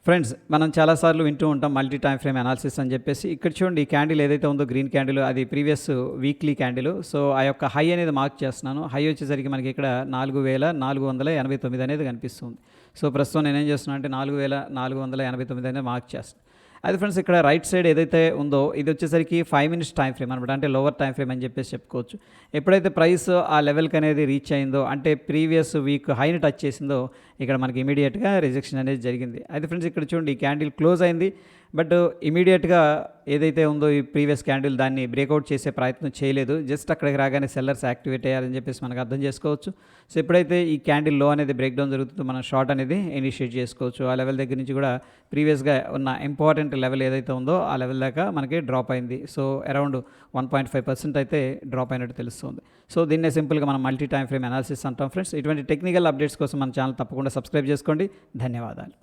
Friends, మనం చాలాసార్లు వింటూ ఉంటాం మల్టీ టైమ్ ఫ్రేమ్ అనాలిసిస్ అని చెప్పేసి. ఇక్కడ చూడండి, ఈ క్యాండిల్ ఏదైతే ఉందో గ్రీన్ క్యాండిల్, అది ప్రీవియస్ వీక్లీ క్యాండిల్. సో ఆ యొక్క హై అనేది మార్క్ చేస్తున్నాను. హై వచ్చేసరికి మనకి ఇక్కడ 4489 అనేది కనిపిస్తుంది. సో ప్రస్తుతం నేనేం చేస్తున్నాను అంటే 4489 అనేది మార్క్ చేస్తాను. అయితే ఫ్రెండ్స్, ఇక్కడ రైట్ సైడ్ ఏదైతే ఉందో ఇది వచ్చేసరికి 5 మినిట్స్ టైం ఫ్రేమ్ అనమాట. అంటే లోవర్ టైం ఫ్రేమ్ అని చెప్పేసి చెప్పుకోవచ్చు. ఎప్పుడైతే ప్రైస్ ఆ లెవెల్కి అనేది రీచ్ అయిందో, అంటే ప్రీవియస్ వీక్ హైని టచ్ చేసిందో, ఇక్కడ మనకి ఇమీడియట్గా రిజెక్షన్ అనేది జరిగింది. అయితే ఫ్రెండ్స్, ఇక్కడ చూడండి, ఈ క్యాండిల్ క్లోజ్ అయింది. బట్ ఇమీడియట్గా ఏదైతే ఉందో ఈ ప్రీవియస్ క్యాండిల్ దాన్ని బ్రేక్అవుట్ చేసే ప్రయత్నం చేయలేదు. జస్ట్ అక్కడికి రాగానే సెల్లర్స్ యాక్టివేట్ అయ్యారని చెప్పేసి మనకు అర్థం చేసుకోవచ్చు. సో ఎప్పుడైతే ఈ క్యాండిల్ లో అనేది బ్రేక్ డౌన్ జరుగుతుందో, మనం షార్ట్ అనేది ఇనిషియేట్ చేసుకోవచ్చు. ఆ లెవెల్ దగ్గర నుంచి కూడా ప్రీవియస్గా ఉన్న ఇంపార్టెంట్ లెవెల్ ఏదైతే ఉందో ఆ లెవెల్ దాకా మనకి డ్రాప్ అయింది. సో అరౌండ్ 1.5% అయితే డ్రాప్ అయినట్టు తెలుస్తుంది. సో దీన్నే సింపుల్గా మనం మల్టీ టైమ్ ఫ్రేమ్ అనాలిసిస్ అంటాం ఫ్రెండ్స్. ఇటువంటి టెక్నికల్ అప్డేట్స్ కోసం మన ఛానల్ తప్పకుండా సబ్స్క్రైబ్ చేసుకోండి. ధన్యవాదాలు.